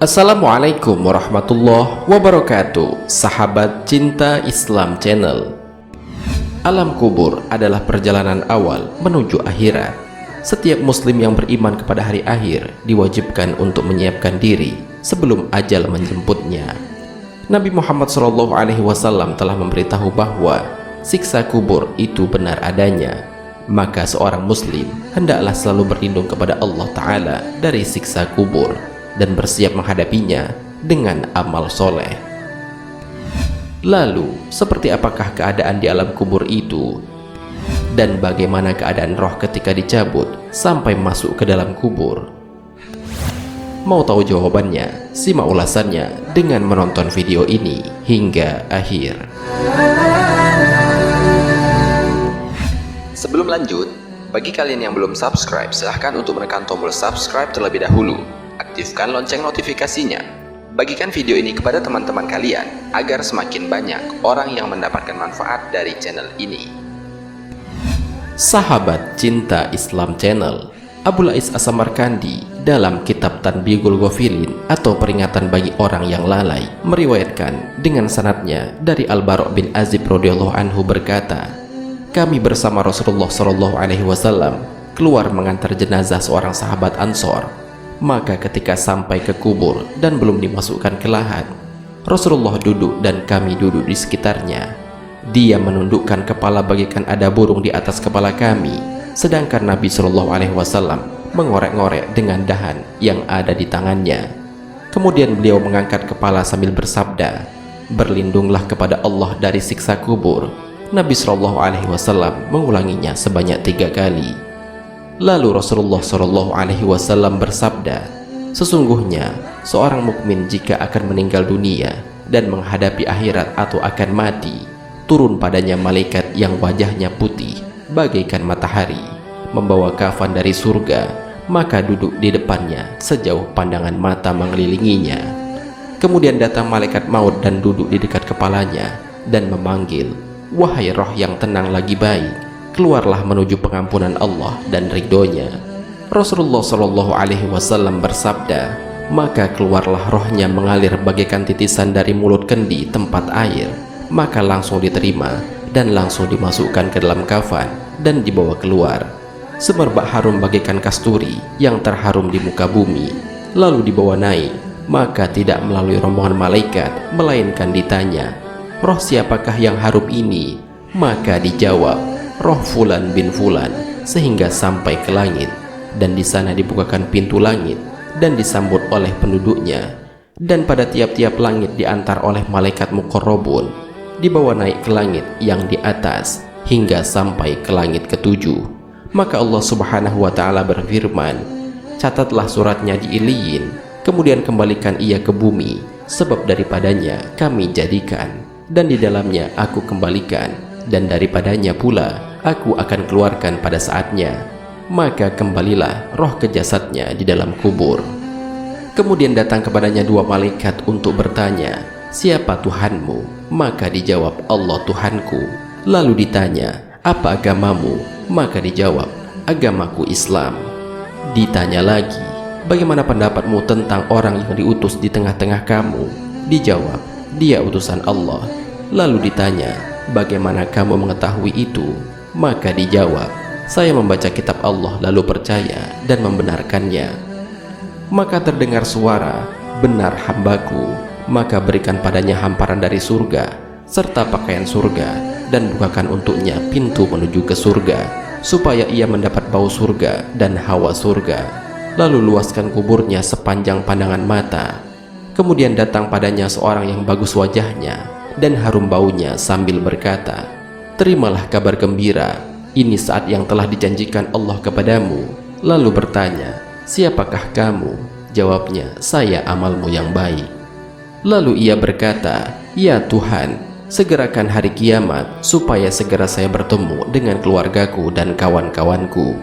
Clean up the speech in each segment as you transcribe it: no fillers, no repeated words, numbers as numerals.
Assalamualaikum warahmatullahi wabarakatuh. Sahabat Cinta Islam Channel. Alam kubur adalah perjalanan awal menuju akhirat. Setiap muslim yang beriman kepada hari akhir diwajibkan untuk menyiapkan diri sebelum ajal menjemputnya. Nabi Muhammad SAW telah memberitahu bahwa siksa kubur itu benar adanya. Maka seorang muslim hendaklah selalu berlindung kepada Allah Ta'ala dari siksa kubur dan bersiap menghadapinya dengan amal soleh. Lalu, seperti apakah keadaan di alam kubur itu? Dan bagaimana keadaan roh ketika dicabut sampai masuk ke dalam kubur? Mau tahu jawabannya? Simak ulasannya dengan menonton video ini hingga akhir. Sebelum lanjut, bagi kalian yang belum subscribe, silahkan untuk menekan tombol subscribe terlebih dahulu. Aktifkan lonceng notifikasinya. Bagikan video ini kepada teman-teman kalian agar semakin banyak orang yang mendapatkan manfaat dari channel ini. Sahabat Cinta Islam Channel, Abu Lais As-Samarkandi dalam kitab Tanbihul Ghafilin atau peringatan bagi orang yang lalai meriwayatkan dengan sanadnya dari Al-Bara' bin Azib radhiyallahu anhu berkata, kami bersama Rasulullah SAW keluar mengantar jenazah seorang sahabat Ansor. Maka ketika sampai ke kubur dan belum dimasukkan ke lahat, Rasulullah duduk dan kami duduk di sekitarnya. Dia menundukkan kepala bagaikan ada burung di atas kepala kami, sedangkan Nabi SAW mengorek-ngorek dengan dahan yang ada di tangannya. Kemudian beliau mengangkat kepala sambil bersabda, berlindunglah kepada Allah dari siksa kubur. Nabi SAW mengulanginya sebanyak 3 kali. Lalu Rasulullah SAW bersabda, sesungguhnya seorang mukmin jika akan meninggal dunia dan menghadapi akhirat atau akan mati, turun padanya malaikat yang wajahnya putih bagaikan matahari, membawa kafan dari surga, maka duduk di depannya sejauh pandangan mata mengelilinginya. Kemudian datang malaikat maut dan duduk di dekat kepalanya dan memanggil, wahai roh yang tenang lagi baik, keluarlah menuju pengampunan Allah dan ridhonya. Rasulullah SAW bersabda, maka keluarlah rohnya mengalir bagaikan titisan dari mulut kendi tempat air, maka langsung diterima dan langsung dimasukkan ke dalam kafan dan dibawa keluar. Semerbak harum bagaikan kasturi yang terharum di muka bumi, lalu dibawa naik, maka tidak melalui rombongan malaikat, melainkan ditanya, roh siapakah yang harum ini? Maka dijawab, roh fulan bin fulan, sehingga sampai ke langit, dan di sana dibukakan pintu langit dan disambut oleh penduduknya, dan pada tiap-tiap langit diantar oleh malaikat muqarrabun, dibawa naik ke langit yang di atas hingga sampai ke langit ketujuh. Maka Allah Subhanahu wa Ta'ala berfirman, catatlah suratnya di Iliyin, kemudian kembalikan ia ke bumi, sebab daripadanya kami jadikan, dan di dalamnya aku kembalikan, dan daripadanya pula aku akan keluarkan pada saatnya. Maka kembalilah roh ke jasadnya di dalam kubur. Kemudian datang kepadanya 2 malaikat untuk bertanya, siapa Tuhanmu? Maka dijawab, Allah Tuhanku. Lalu ditanya, apa agamamu? Maka dijawab, agamaku Islam. Ditanya lagi, bagaimana pendapatmu tentang orang yang diutus di tengah-tengah kamu? Dijawab, dia utusan Allah. Lalu ditanya, bagaimana kamu mengetahui itu? Maka dijawab, saya membaca kitab Allah lalu percaya dan membenarkannya. Maka terdengar suara, benar hambaku, maka berikan padanya hamparan dari surga serta pakaian surga, dan bukakan untuknya pintu menuju ke surga, supaya ia mendapat bau surga dan hawa surga. Lalu luaskan kuburnya sepanjang pandangan mata. Kemudian datang padanya seorang yang bagus wajahnya dan harum baunya sambil berkata, terimalah kabar gembira, ini saat yang telah dijanjikan Allah kepadamu. Lalu bertanya, siapakah kamu? Jawabnya, saya amalmu yang baik. Lalu ia berkata, ya Tuhan, segerakan hari kiamat supaya segera saya bertemu dengan keluargaku dan kawan-kawanku.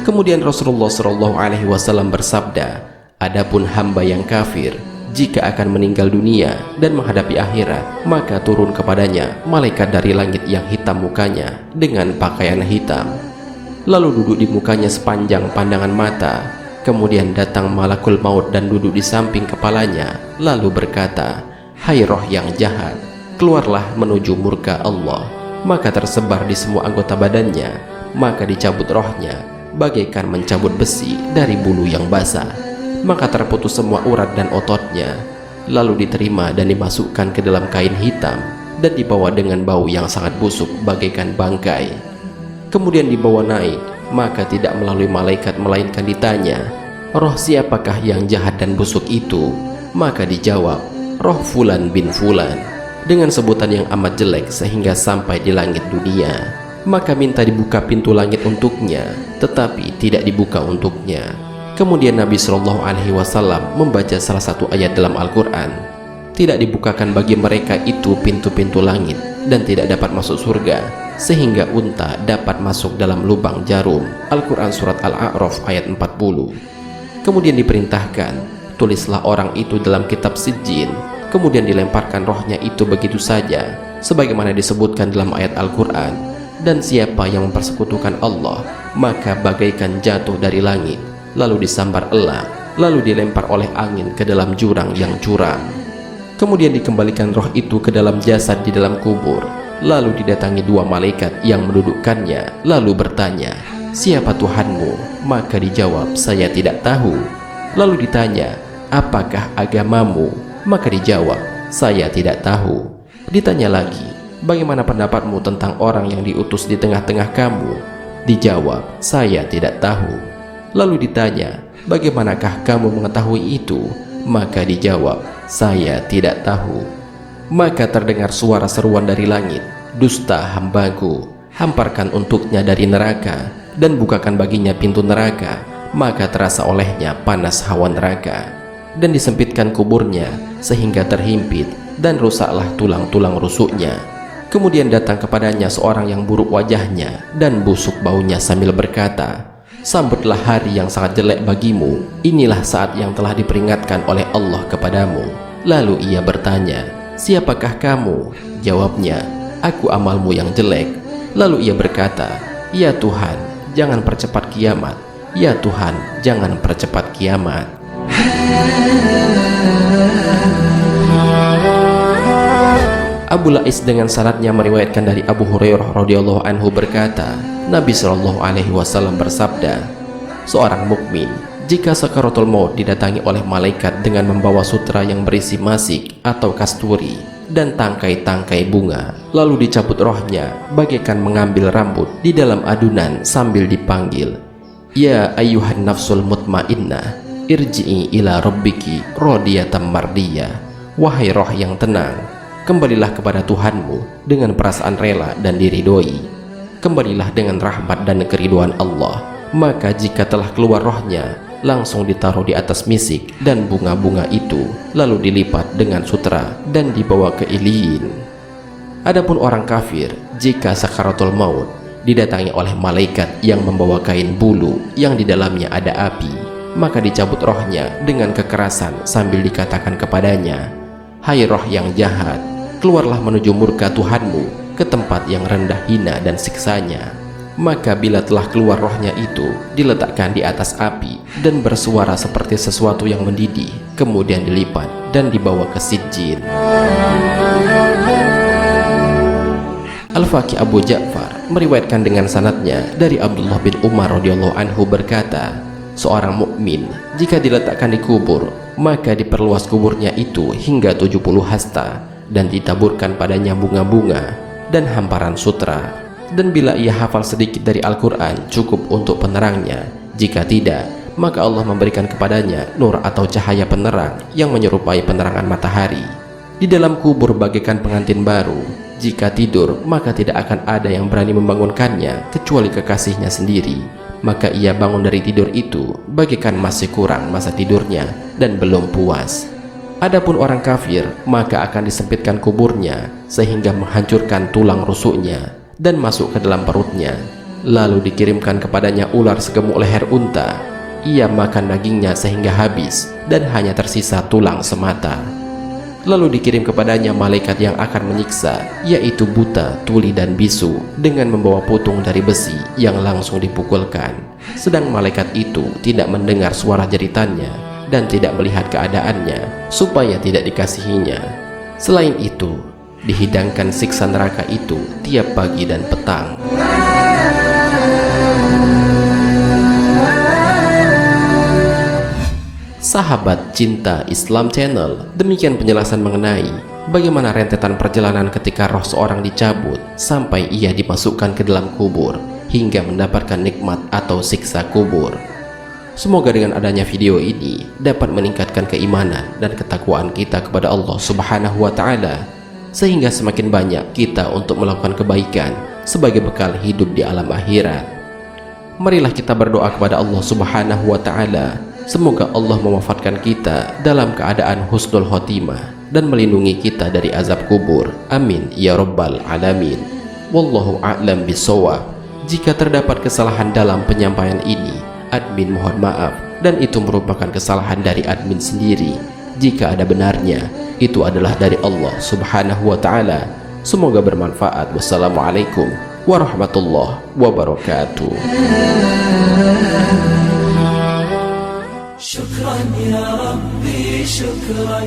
Kemudian Rasulullah SAW bersabda, adapun hamba yang kafir, jika akan meninggal dunia dan menghadapi akhirat, maka turun kepadanya malaikat dari langit yang hitam mukanya dengan pakaian hitam, lalu duduk di mukanya sepanjang pandangan mata. Kemudian datang malakul maut dan duduk di samping kepalanya, lalu berkata, "Hai roh yang jahat, keluarlah menuju murka Allah." Maka tersebar di semua anggota badannya, maka dicabut rohnya bagaikan mencabut besi dari bulu yang basah. Maka terputus semua urat dan ototnya, lalu diterima dan dimasukkan ke dalam kain hitam dan dibawa dengan bau yang sangat busuk bagaikan bangkai. Kemudian dibawa naik, maka tidak melalui malaikat melainkan ditanya, "Roh siapakah yang jahat dan busuk itu?" Maka dijawab, "Roh Fulan bin Fulan," dengan sebutan yang amat jelek sehingga sampai di langit dunia. Maka minta dibuka pintu langit untuknya, tetapi tidak dibuka untuknya. Kemudian Nabi Shallallahu Alaihi Wasallam membaca salah satu ayat dalam Al-Quran. Tidak dibukakan bagi mereka itu pintu-pintu langit dan tidak dapat masuk surga, sehingga unta dapat masuk dalam lubang jarum. Al-Quran Surat Al-A'raf ayat 40. Kemudian diperintahkan, tulislah orang itu dalam kitab Sijjin. Kemudian dilemparkan rohnya itu begitu saja, sebagaimana disebutkan dalam ayat Al-Quran. Dan siapa yang mempersekutukan Allah, maka bagaikan jatuh dari langit, lalu disambar elang, lalu dilempar oleh angin ke dalam jurang yang curam. Kemudian dikembalikan roh itu ke dalam jasad di dalam kubur, lalu didatangi dua malaikat yang mendudukkannya, lalu bertanya, "Siapa Tuhanmu?" Maka dijawab, "Saya tidak tahu." Lalu ditanya, "Apakah agamamu?" Maka dijawab, "Saya tidak tahu." Ditanya lagi, "Bagaimana pendapatmu tentang orang yang diutus di tengah-tengah kamu?" Dijawab, "Saya tidak tahu." Lalu ditanya, "Bagaimanakah kamu mengetahui itu?" Maka dijawab, "Saya tidak tahu." Maka terdengar suara seruan dari langit, "Dusta hambaku, hamparkan untuknya dari neraka dan bukakan baginya pintu neraka." Maka terasa olehnya panas hawa neraka dan disempitkan kuburnya sehingga terhimpit dan rusaklah tulang-tulang rusuknya. Kemudian datang kepadanya seorang yang buruk wajahnya dan busuk baunya sambil berkata, "Sambutlah hari yang sangat jelek bagimu. Inilah saat yang telah diperingatkan oleh Allah kepadamu." Lalu ia bertanya, "Siapakah kamu?" Jawabnya, "Aku amalmu yang jelek." Lalu ia berkata, "Ya Tuhan, jangan percepat kiamat. Ya Tuhan, jangan percepat kiamat." Abu Lais dengan sanadnya meriwayatkan dari Abu Hurairah radhiyallahu anhu berkata, Nabi Shallallahu Alaihi Wasallam bersabda, "Seorang mukmin jika sakaratul maut didatangi oleh malaikat dengan membawa sutra yang berisi masik atau kasturi dan tangkai-tangkai bunga, lalu dicabut rohnya bagaikan mengambil rambut di dalam adunan sambil dipanggil, 'Ya ayyuhan nafsul mutmainnah, irji'i ila rabbiki radiyatan mardiyah.' Wahai roh yang tenang, kembalilah kepada Tuhanmu dengan perasaan rela dan diridhoi. Kembalilah dengan rahmat dan keriduan Allah." Maka jika telah keluar rohnya, langsung ditaruh di atas misik dan bunga-bunga itu, lalu dilipat dengan sutra dan dibawa ke Iliyin. Adapun orang kafir, jika sakaratul maut didatangi oleh malaikat yang membawa kain bulu yang di dalamnya ada api, maka dicabut rohnya dengan kekerasan sambil dikatakan kepadanya, "Hai roh yang jahat, keluarlah menuju murka Tuhanmu ke tempat yang rendah hina dan siksanya." Maka bila telah keluar rohnya itu, diletakkan di atas api dan bersuara seperti sesuatu yang mendidih, kemudian dilipat dan dibawa ke Sijjin. Al-Faqih Abu Ja'far meriwayatkan dengan sanadnya dari Abdullah bin Umar radhiyallahu anhu berkata, "Seorang mukmin jika diletakkan di kubur, maka diperluas kuburnya itu hingga 70 hasta dan ditaburkan padanya bunga-bunga dan hamparan sutra. Dan bila ia hafal sedikit dari Al-Quran cukup untuk penerangnya. Jika tidak, maka Allah memberikan kepadanya nur atau cahaya penerang yang menyerupai penerangan matahari. Di dalam kubur bagaikan pengantin baru. Jika tidur, maka tidak akan ada yang berani membangunkannya kecuali kekasihnya sendiri. Maka ia bangun dari tidur itu bagaikan masih kurang masa tidurnya dan belum puas. Adapun orang kafir, maka akan disempitkan kuburnya sehingga menghancurkan tulang rusuknya dan masuk ke dalam perutnya. Lalu dikirimkan kepadanya ular segemuk leher unta. ia makan dagingnya sehingga habis dan hanya tersisa tulang semata. Lalu dikirim kepadanya malaikat yang akan menyiksa, yaitu buta, tuli, dan bisu, dengan membawa putung dari besi yang langsung dipukulkan. Sedang malaikat itu tidak mendengar suara jeritannya dan tidak melihat keadaannya, supaya tidak dikasihinya. Selain itu, dihidangkan siksa neraka itu tiap pagi dan petang. Sahabat Cinta Islam Channel, demikian penjelasan mengenai bagaimana rentetan perjalanan ketika roh seorang dicabut sampai ia dimasukkan ke dalam kubur hingga mendapatkan nikmat atau siksa kubur. Semoga dengan adanya video ini dapat meningkatkan keimanan dan ketakwaan kita kepada Allah Subhanahu wa Ta'ala, sehingga semakin banyak kita untuk melakukan kebaikan sebagai bekal hidup di alam akhirat. Marilah kita berdoa kepada Allah Subhanahu wa Ta'ala, semoga Allah mewafatkan kita dalam keadaan husnul khotimah dan melindungi kita dari azab kubur. Amin ya rabbal alamin. Wallahu a'lam bishawab. Jika terdapat kesalahan dalam penyampaian ini, admin mohon maaf, dan itu merupakan kesalahan dari admin sendiri. Jika ada benarnya, itu adalah dari Allah Subhanahu wa Ta'ala. Semoga bermanfaat. Wassalamualaikum warahmatullahi wabarakatuh. شكرا يا ربي شكرا